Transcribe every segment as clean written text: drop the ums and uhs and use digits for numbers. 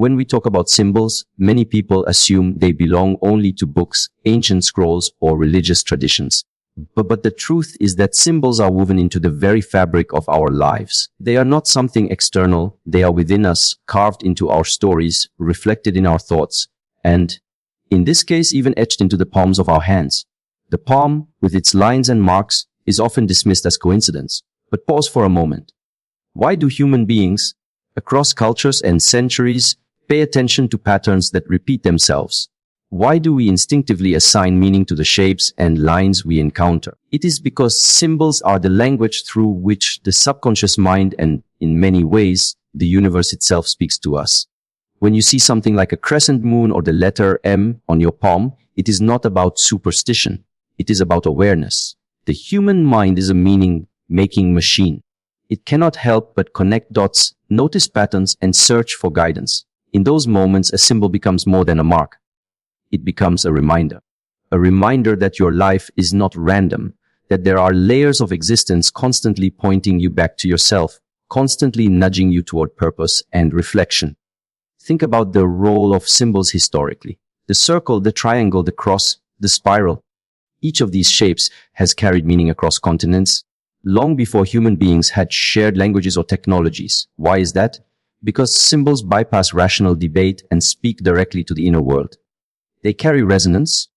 When we talk about symbols, many people assume they belong only to books, ancient scrolls, or religious traditions. But the truth is that symbols are woven into the very fabric of our lives. They are not something external. They are within us, carved into our stories, reflected in our thoughts, and, in this case, even etched into the palms of our hands. The palm, with its lines and marks, is often dismissed as coincidence. But pause for a moment. Why do human beings, across cultures and centuries, pay attention to patterns that repeat themselves? Why do we instinctively assign meaning to the shapes and lines we encounter? It is because symbols are the language through which the subconscious mind and, in many ways, the universe itself speaks to us. When you see something like a crescent moon or the letter M on your palm, it is not about superstition. It is about awareness. The human mind is a meaning-making machine. It cannot help but connect dots, notice patterns, and search for guidance. In those moments, a symbol becomes more than a mark. It becomes a reminder that your life is not random, that there are layers of existence constantly pointing you back to yourself, constantly nudging you toward purpose and reflection. Think about the role of symbols historically. The circle, the triangle, the cross, the spiral. Each of these shapes has carried meaning across continents, long before human beings had shared languages or technologies. Why is that? Because symbols bypass rational debate and speak directly to the inner world. They carry resonance.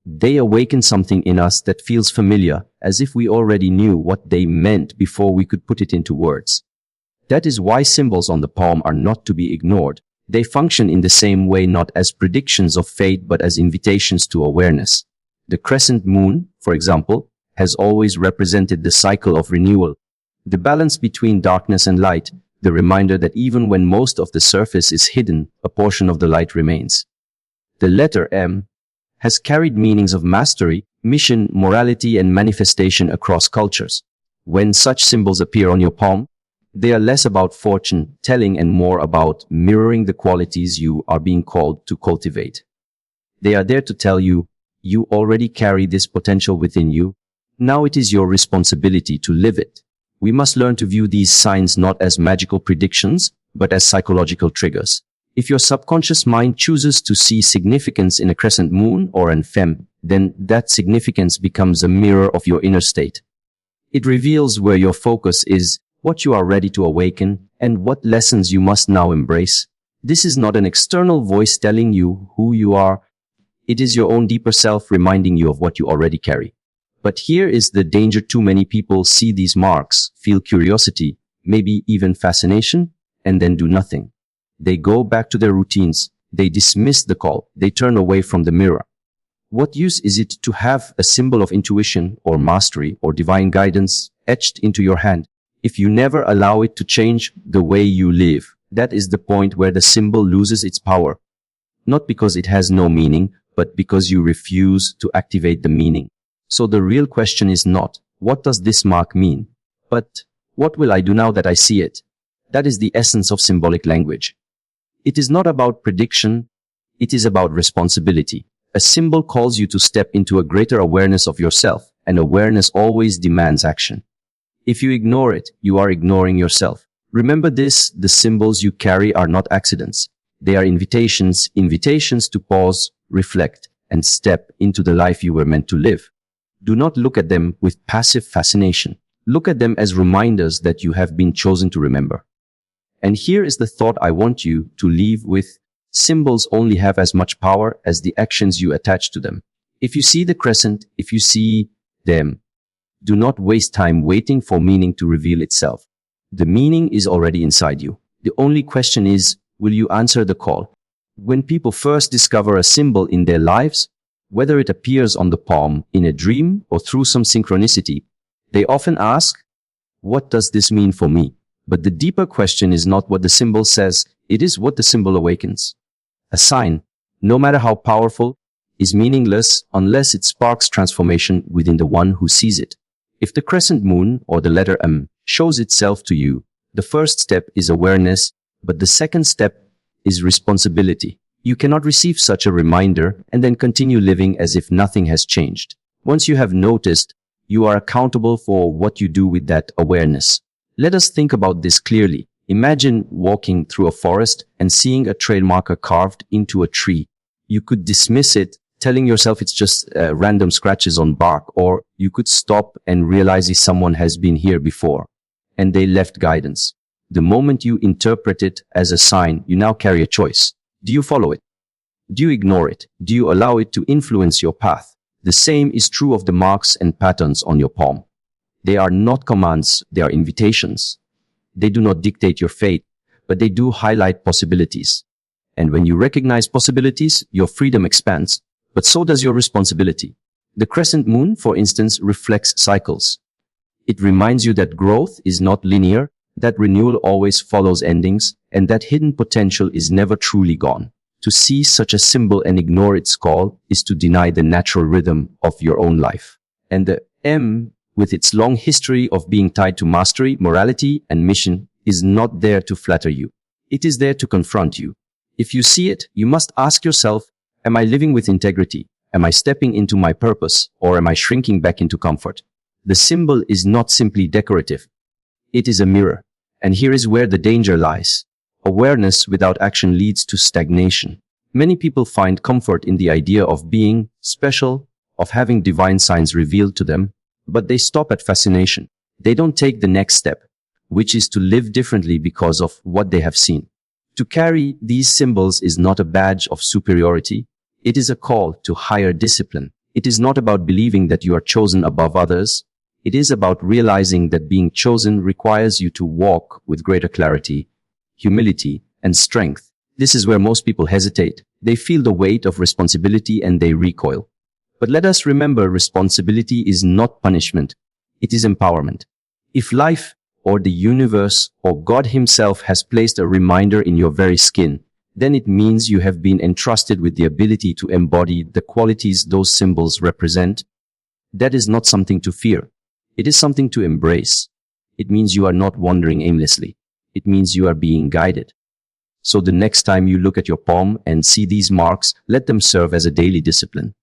They awaken something in us that feels familiar, as if we already knew what they meant before we could put it into words. That is why symbols on the palm are not to be ignored. They function in the same way, not as predictions of fate, but as invitations to awareness. The crescent moon, for example, has always represented the cycle of renewal, the balance between darkness and light, the reminder that even when most of the surface is hidden, a portion of the light remains. The letter M has carried meanings of mastery, mission, morality, and manifestation across cultures. When such symbols appear on your palm, they are less about fortune telling and more about mirroring the qualities you are being called to cultivate. They are there to tell you, you already carry this potential within you. Now it is your responsibility to live it. We must learn to view these signs not as magical predictions, but as psychological triggers. If your subconscious mind chooses to see significance in a crescent moon or an femme, then that significance becomes a mirror of your inner state. It reveals where your focus is, what you are ready to awaken, and what lessons you must now embrace. This is not an external voice telling you who you are. It is your own deeper self reminding you of what you already carry. But here is the danger. Too many people see these marks, feel curiosity, maybe even fascination, and then do nothing. They go back to their routines. They dismiss the call. They turn away from the mirror. What use is it to have a symbol of intuition or mastery or divine guidance etched into your hand if you never allow it to change the way you live? That is the point where the symbol loses its power. Not because it has no meaning, but because you refuse to activate the meaning. So the real question is not, what does this mark mean? But, what will I do now that I see it? That is the essence of symbolic language. It is not about prediction. It is about responsibility. A symbol calls you to step into a greater awareness of yourself, and awareness always demands action. If you ignore it, you are ignoring yourself. Remember this, the symbols you carry are not accidents. They are invitations to pause, reflect, and step into the life you were meant to live. Do not look at them with passive fascination. Look at them as reminders that you have been chosen to remember. And here is the thought I want you to leave with. Symbols only have as much power as the actions you attach to them. If you see the crescent, if you see them, do not waste time waiting for meaning to reveal itself. The meaning is already inside you. The only question is, will you answer the call? When people first discover a symbol in their lives, whether it appears on the palm, in a dream, or through some synchronicity, they often ask, what does this mean for me? But the deeper question is not what the symbol says, it is what the symbol awakens. A sign, no matter how powerful, is meaningless unless it sparks transformation within the one who sees it. If the crescent moon, or the letter M, shows itself to you, the first step is awareness, but the second step is responsibility. You cannot receive such a reminder and then continue living as if nothing has changed. Once you have noticed, you are accountable for what you do with that awareness. Let us think about this clearly. Imagine walking through a forest and seeing a trail marker carved into a tree. You could dismiss it, telling yourself it's just random scratches on bark, or you could stop and realize someone has been here before and they left guidance. The moment you interpret it as a sign, you now carry a choice. Do you follow it? Do you ignore it? Do you allow it to influence your path? The same is true of the marks and patterns on your palm. They are not commands, they are invitations. They do not dictate your fate, but they do highlight possibilities. And when you recognize possibilities, your freedom expands, but so does your responsibility. The crescent moon, for instance, reflects cycles. It reminds you that growth is not linear, that renewal always follows endings, and that hidden potential is never truly gone. To see such a symbol and ignore its call is to deny the natural rhythm of your own life. And the M, with its long history of being tied to mastery, morality, and mission, is not there to flatter you. It is there to confront you. If you see it, you must ask yourself, am I living with integrity? Am I stepping into my purpose? Or am I shrinking back into comfort? The symbol is not simply decorative. It is a mirror. And here is where the danger lies. Awareness without action leads to stagnation. Many people find comfort in the idea of being special, of having divine signs revealed to them, but they stop at fascination. They don't take the next step, which is to live differently because of what they have seen. To carry these symbols is not a badge of superiority. It is a call to higher discipline. It is not about believing that you are chosen above others. It is about realizing that being chosen requires you to walk with greater clarity, humility, and strength. This is where most people hesitate. They feel the weight of responsibility and they recoil. But let us remember, responsibility is not punishment. It is empowerment. If life or the universe or God himself has placed a reminder in your very skin, then it means you have been entrusted with the ability to embody the qualities those symbols represent. That is not something to fear. It is something to embrace. It means you are not wandering aimlessly. It means you are being guided. So the next time you look at your palm and see these marks, let them serve as a daily discipline.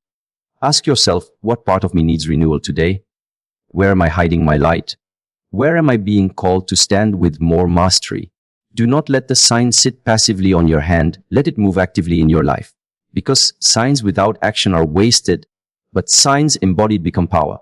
Ask yourself, what part of me needs renewal today? Where am I hiding my light? Where am I being called to stand with more mastery? Do not let the sign sit passively on your hand. Let it move actively in your life. Because signs without action are wasted, but signs embodied become power.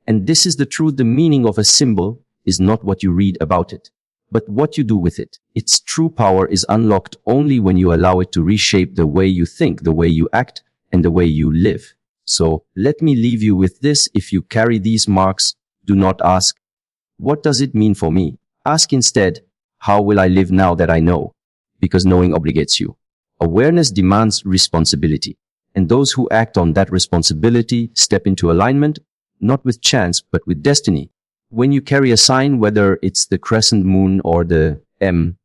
And this is the truth. The meaning of a symbol is not what you read about it, but what you do with it. Its true power is unlocked only when you allow it to reshape the way you think, the way you act, and the way you live. So let me leave you with this. If you carry these marks, do not ask, what does it mean for me? Ask instead, how will I live now that I know? Because knowing obligates you. Awareness demands responsibility. And those who act on that responsibility step into alignment, not with chance, but with destiny. When you carry a sign, whether it's the crescent moon or the M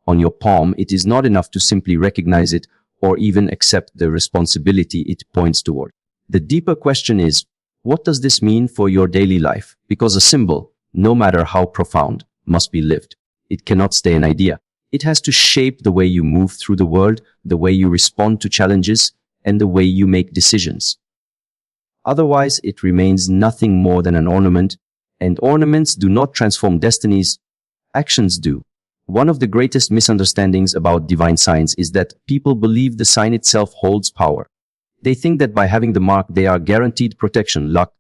on your palm, it is not enough to simply recognize it or even accept the responsibility it points toward. The deeper question is, what does this mean for your daily life? Because a symbol, no matter how profound, must be lived. It cannot stay an idea. It has to shape the way you move through the world, the way you respond to challenges, and the way you make decisions. Otherwise, it remains nothing more than an ornament, and ornaments do not transform destinies. Actions do. One of the greatest misunderstandings about divine signs is that people believe the sign itself holds power. They think that by having the mark, they are guaranteed protection, luck,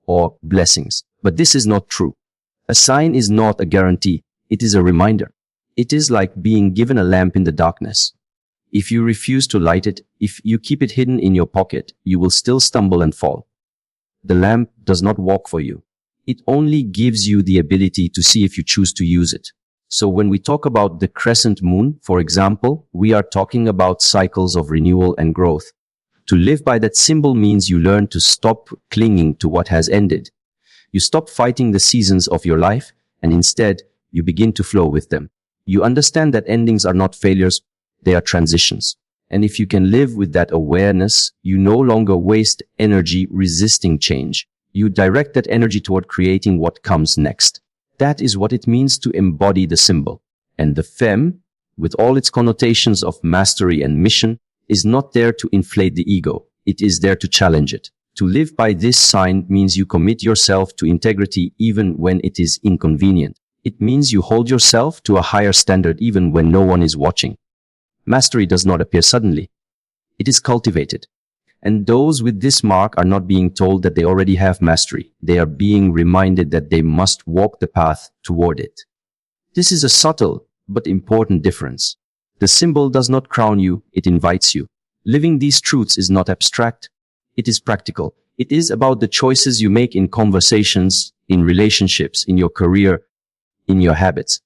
or blessings. But this is not true. A sign is not a guarantee. It is a reminder. It is like being given a lamp in the darkness. If you refuse to light it, if you keep it hidden in your pocket, you will still stumble and fall. The lamp does not walk for you. It only gives you the ability to see if you choose to use it. So when we talk about the crescent moon, for example, we are talking about cycles of renewal and growth. To live by that symbol means you learn to stop clinging to what has ended. You stop fighting the seasons of your life, and instead, you begin to flow with them. You understand that endings are not failures, they are transitions. And if you can live with that awareness, you no longer waste energy resisting change. You direct that energy toward creating what comes next. That is what it means to embody the symbol. And the femme, with all its connotations of mastery and mission, is not there to inflate the ego. It is there to challenge it. To live by this sign means you commit yourself to integrity even when it is inconvenient. It means you hold yourself to a higher standard even when no one is watching. Mastery does not appear suddenly. It is cultivated. And those with this mark are not being told that they already have mastery. They are being reminded that they must walk the path toward it. This is a subtle but important difference. The symbol does not crown you, it invites you. Living these truths is not abstract. It is practical. It is about the choices you make in conversations, in relationships, in your career, in your habits.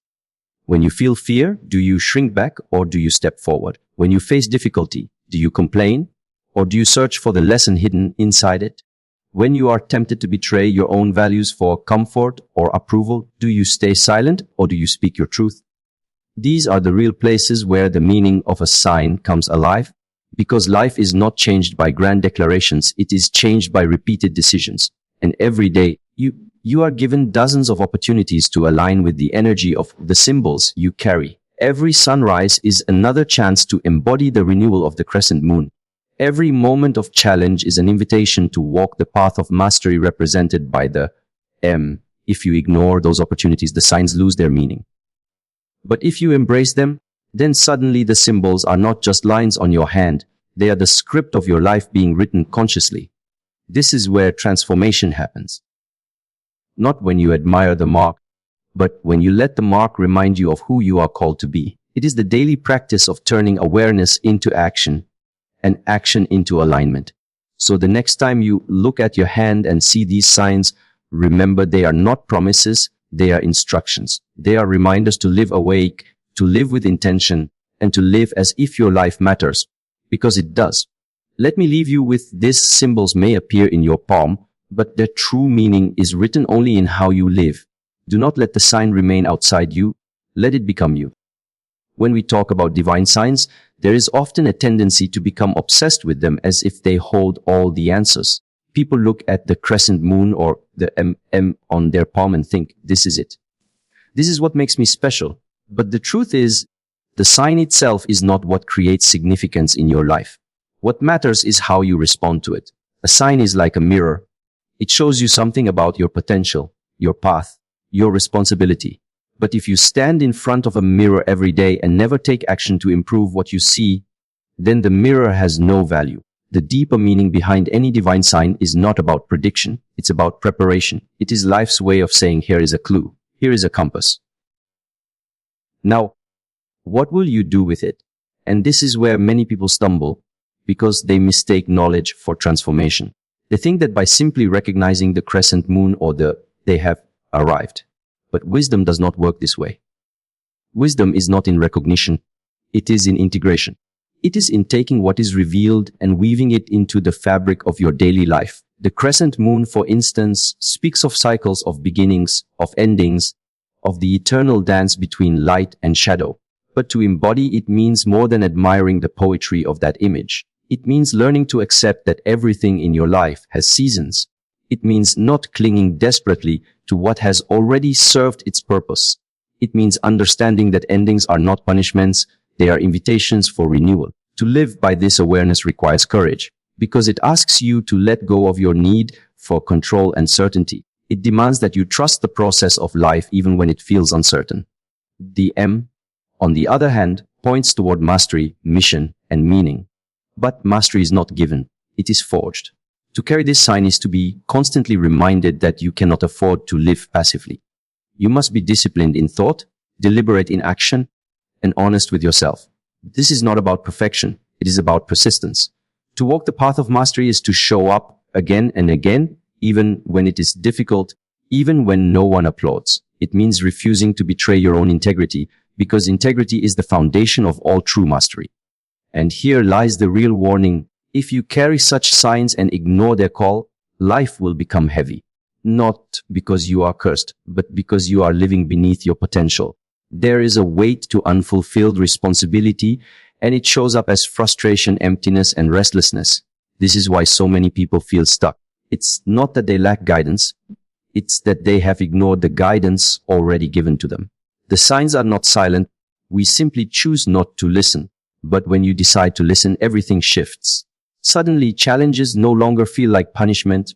When you feel fear, do you shrink back or do you step forward? When you face difficulty, do you complain or do you search for the lesson hidden inside it? When you are tempted to betray your own values for comfort or approval, do you stay silent or do you speak your truth? These are the real places where the meaning of a sign comes alive, because life is not changed by grand declarations, it is changed by repeated decisions. And every day, you are given dozens of opportunities to align with the energy of the symbols you carry. Every sunrise is another chance to embody the renewal of the crescent moon. Every moment of challenge is an invitation to walk the path of mastery represented by the M. If you ignore those opportunities, the signs lose their meaning. But if you embrace them, then suddenly the symbols are not just lines on your hand, they are the script of your life being written consciously. This is where transformation happens. Not when you admire the mark, but when you let the mark remind you of who you are called to be. It is the daily practice of turning awareness into action and action into alignment. So the next time you look at your hand and see these signs, remember they are not promises, they are instructions. They are reminders to live awake, to live with intention, and to live as if your life matters, because it does. Let me leave you with these symbols may appear in your palm, but their true meaning is written only in how you live. Do not let the sign remain outside you, let it become you. When we talk about divine signs, there is often a tendency to become obsessed with them as if they hold all the answers. People look at the crescent moon or the M on their palm and think, this is it. This is what makes me special. But the truth is, the sign itself is not what creates significance in your life. What matters is how you respond to it. A sign is like a mirror. It shows you something about your potential, your path, your responsibility. But if you stand in front of a mirror every day and never take action to improve what you see, then the mirror has no value. The deeper meaning behind any divine sign is not about prediction. It's about preparation. It is life's way of saying, here is a clue. Here is a compass. Now, what will you do with it? And this is where many people stumble because they mistake knowledge for transformation. They think that by simply recognizing the crescent moon they have arrived. But wisdom does not work this way. Wisdom is not in recognition. It is in integration. It is in taking what is revealed and weaving it into the fabric of your daily life. The crescent moon, for instance, speaks of cycles of beginnings, of endings, of the eternal dance between light and shadow. But to embody it means more than admiring the poetry of that image. It means learning to accept that everything in your life has seasons. It means not clinging desperately to what has already served its purpose. It means understanding that endings are not punishments, they are invitations for renewal. To live by this awareness requires courage, because it asks you to let go of your need for control and certainty. It demands that you trust the process of life even when it feels uncertain. The M, on the other hand, points toward mastery, mission, and meaning. But mastery is not given, it is forged. To carry this sign is to be constantly reminded that you cannot afford to live passively. You must be disciplined in thought, deliberate in action, and honest with yourself. This is not about perfection, it is about persistence. To walk the path of mastery is to show up again and again, even when it is difficult, even when no one applauds. It means refusing to betray your own integrity, because integrity is the foundation of all true mastery. And here lies the real warning. If you carry such signs and ignore their call, life will become heavy. Not because you are cursed, but because you are living beneath your potential. There is a weight to unfulfilled responsibility, and it shows up as frustration, emptiness, and restlessness. This is why so many people feel stuck. It's not that they lack guidance, it's that they have ignored the guidance already given to them. The signs are not silent, we simply choose not to listen. But when you decide to listen, everything shifts. Suddenly, challenges no longer feel like punishment,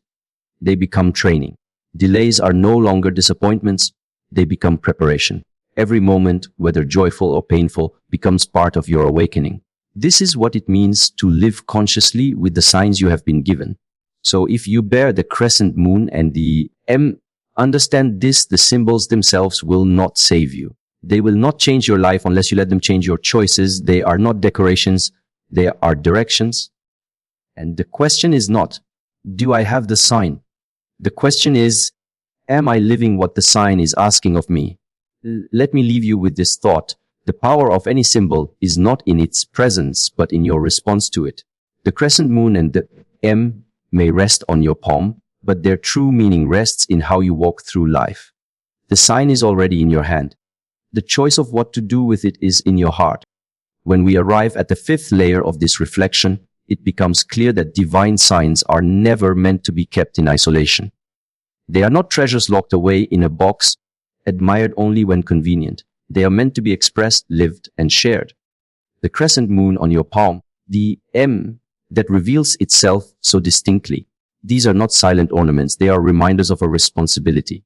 they become training. Delays are no longer disappointments, they become preparation. Every moment, whether joyful or painful, becomes part of your awakening. This is what it means to live consciously with the signs you have been given. So if you bear the crescent moon and the M, understand this: the symbols themselves will not save you. They will not change your life unless you let them change your choices. They are not decorations, they are directions. And the question is not, do I have the sign? The question is, am I living what the sign is asking of me? Let me leave you with this thought. The power of any symbol is not in its presence, but in your response to it. The crescent moon and the M may rest on your palm, but their true meaning rests in how you walk through life. The sign is already in your hand. The choice of what to do with it is in your heart. When we arrive at the fifth layer of this reflection, it becomes clear that divine signs are never meant to be kept in isolation. They are not treasures locked away in a box, admired only when convenient. They are meant to be expressed, lived, and shared. The crescent moon on your palm, the M that reveals itself so distinctly. These are not silent ornaments, they are reminders of a responsibility.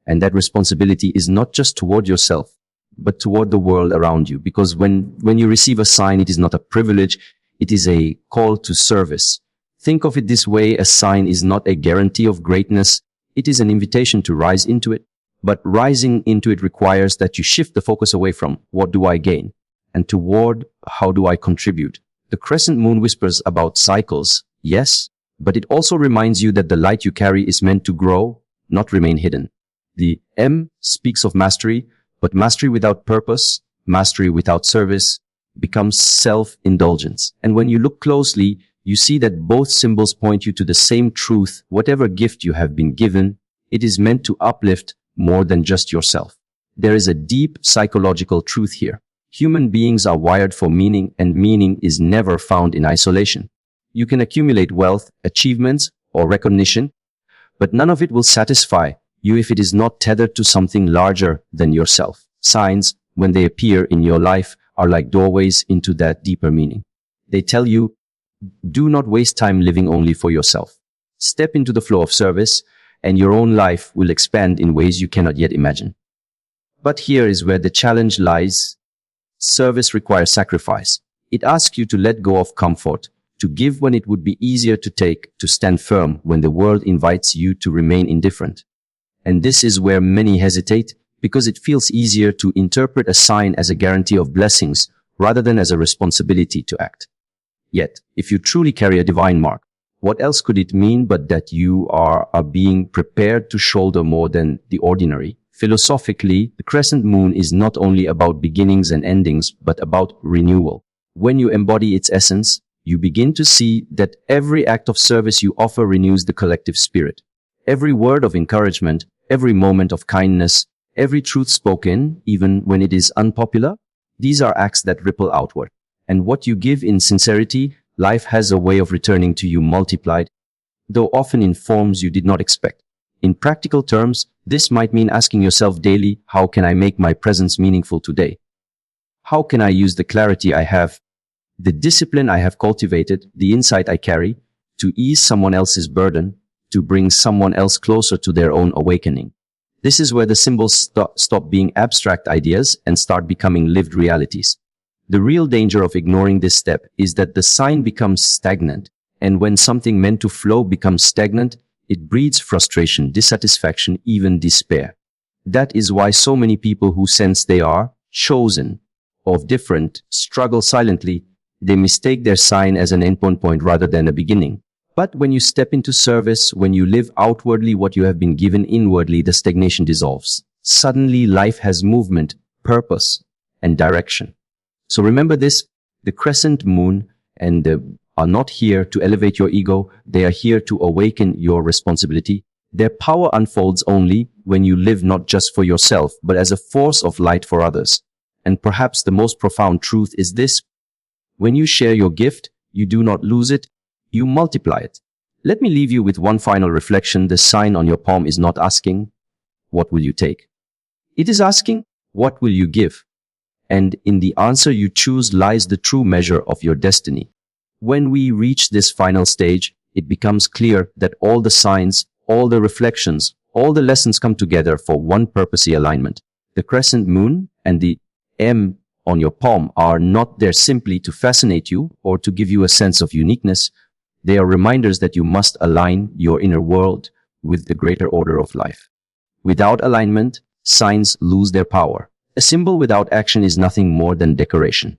And that responsibility is not just toward yourself, but toward the world around you. Because when you receive a sign, it is not a privilege, it is a call to service. Think of it this way: a sign is not a guarantee of greatness, it is an invitation to rise into it. But rising into it requires that you shift the focus away from what do I gain and toward how do I contribute. The crescent moon whispers about cycles, yes, but it also reminds you that the light you carry is meant to grow, not remain hidden. The M speaks of mastery, but mastery without purpose, mastery without service, becomes self-indulgence. And when you look closely, you see that both symbols point you to the same truth. Whatever gift you have been given, it is meant to uplift more than just yourself. There is a deep psychological truth here. Human beings are wired for meaning, and meaning is never found in isolation. You can accumulate wealth, achievements, or recognition, but none of it will satisfy you if it is not tethered to something larger than yourself. Signs, when they appear in your life, are like doorways into that deeper meaning. They tell you, do not waste time living only for yourself. Step into the flow of service, and your own life will expand in ways you cannot yet imagine. But here is where the challenge lies. Service requires sacrifice. It asks you to let go of comfort, to give when it would be easier to take, to stand firm when the world invites you to remain indifferent. And this is where many hesitate, because it feels easier to interpret a sign as a guarantee of blessings rather than as a responsibility to act. Yet, if you truly carry a divine mark, what else could it mean but that you are being prepared to shoulder more than the ordinary? Philosophically, the crescent moon is not only about beginnings and endings, but about renewal. When you embody its essence, you begin to see that every act of service you offer renews the collective spirit. Every word of encouragement, every moment of kindness, every truth spoken, even when it is unpopular, these are acts that ripple outward. And what you give in sincerity, life has a way of returning to you multiplied, though often in forms you did not expect. In practical terms, this might mean asking yourself daily, how can I make my presence meaningful today? How can I use the clarity I have, the discipline I have cultivated, the insight I carry, to ease someone else's burden, to bring someone else closer to their own awakening? This is where the symbols stop being abstract ideas and start becoming lived realities. The real danger of ignoring this step is that the sign becomes stagnant, and when something meant to flow becomes stagnant, it breeds frustration, dissatisfaction, even despair. That is why so many people who sense they are chosen or different struggle silently. They mistake their sign as an endpoint point rather than a beginning. But when you step into service, when you live outwardly what you have been given inwardly, the stagnation dissolves. Suddenly life has movement, purpose, and direction. So remember this, the crescent moon and are not here to elevate your ego. They are here to awaken your responsibility. Their power unfolds only when you live not just for yourself, but as a force of light for others. And perhaps the most profound truth is this: when you share your gift, you do not lose it, you multiply it. Let me leave you with one final reflection. The sign on your palm is not asking, what will you take? It is asking, what will you give? And in the answer you choose lies the true measure of your destiny. When we reach this final stage, it becomes clear that all the signs, all the reflections, All the lessons come together for one purpose: alignment. The crescent moon and the M on your palm are not there simply to fascinate you or to give you a sense of uniqueness. They are reminders that you must align your inner world with the greater order of life. Without alignment, signs lose their power. A symbol without action is nothing more than decoration.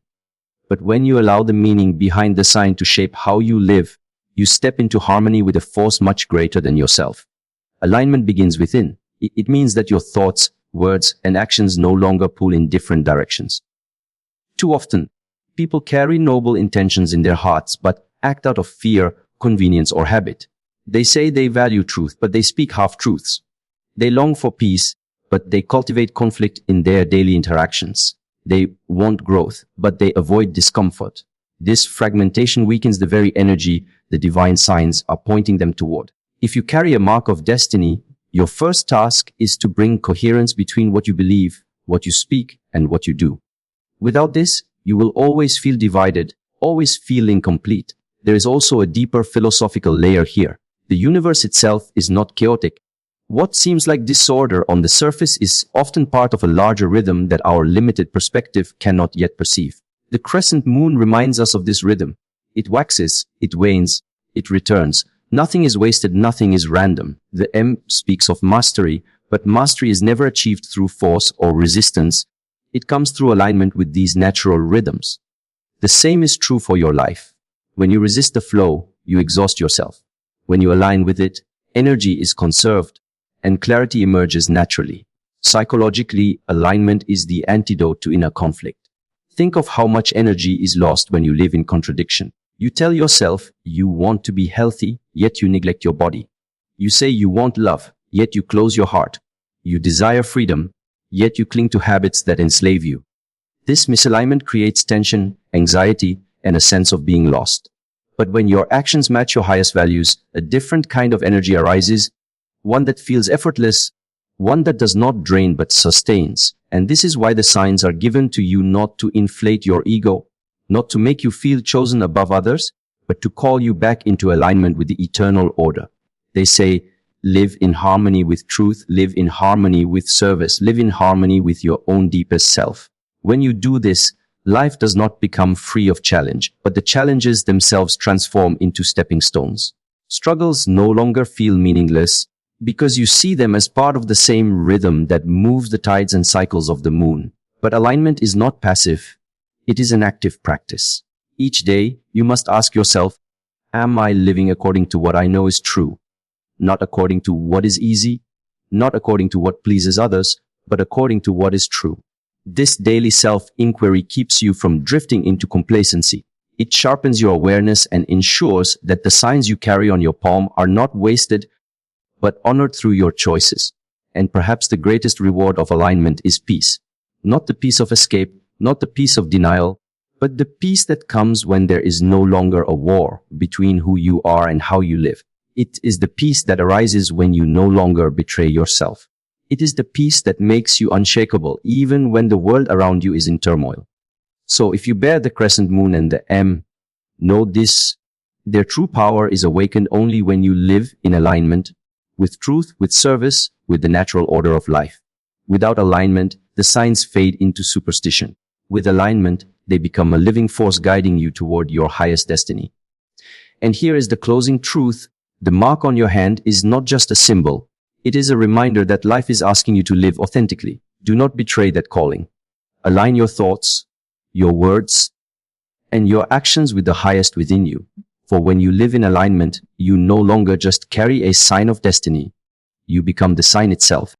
But when you allow the meaning behind the sign to shape how you live, you step into harmony with a force much greater than yourself. Alignment begins within. It means that your thoughts, words, and actions no longer pull in different directions. Too often, people carry noble intentions in their hearts but act out of fear, convenience, or habit. They say they value truth, but they speak half-truths. They long for peace, but they cultivate conflict in their daily interactions. They want growth, but they avoid discomfort. This fragmentation weakens the very energy the divine signs are pointing them toward. If you carry a mark of destiny, your first task is to bring coherence between what you believe, what you speak, and what you do. Without this, you will always feel divided, always feel incomplete. There is also a deeper philosophical layer here. The universe itself is not chaotic. What seems like disorder on the surface is often part of a larger rhythm that our limited perspective cannot yet perceive. The crescent moon reminds us of this rhythm. It waxes, it wanes, it returns. Nothing is wasted, nothing is random. The M speaks of mastery, but mastery is never achieved through force or resistance. It comes through alignment with these natural rhythms. The same is true for your life. When you resist the flow, you exhaust yourself. When you align with it, energy is conserved and clarity emerges naturally. Psychologically, alignment is the antidote to inner conflict. Think of how much energy is lost when you live in contradiction. You tell yourself you want to be healthy, yet you neglect your body. You say you want love, yet you close your heart. You desire freedom, yet you cling to habits that enslave you. This misalignment creates tension, anxiety, and a sense of being lost. But when your actions match your highest values, a different kind of energy arises, one that feels effortless, one that does not drain but sustains. And this is why the signs are given to you, not to inflate your ego, not to make you feel chosen above others, but to call you back into alignment with the eternal order. They say, live in harmony with truth, live in harmony with service, live in harmony with your own deepest self. When you do this, life does not become free of challenge, but the challenges themselves transform into stepping stones. Struggles no longer feel meaningless because you see them as part of the same rhythm that moves the tides and cycles of the moon. But alignment is not passive. It is an active practice. Each day, you must ask yourself, am I living according to what I know is true? Not according to what is easy, not according to what pleases others, but according to what is true. This daily self-inquiry keeps you from drifting into complacency. It sharpens your awareness and ensures that the signs you carry on your palm are not wasted, but honored through your choices. And perhaps the greatest reward of alignment is peace. Not the peace of escape, not the peace of denial, but the peace that comes when there is no longer a war between who you are and how you live. It is the peace that arises when you no longer betray yourself. It is the peace that makes you unshakable even when the world around you is in turmoil. So if you bear the crescent moon and the M, know this: their true power is awakened only when you live in alignment with truth, with service, with the natural order of life. Without alignment, the signs fade into superstition. With alignment, they become a living force guiding you toward your highest destiny. And here is the closing truth. The mark on your hand is not just a symbol. It is a reminder that life is asking you to live authentically. Do not betray that calling. Align your thoughts, your words, and your actions with the highest within you. For when you live in alignment, you no longer just carry a sign of destiny. You become the sign itself.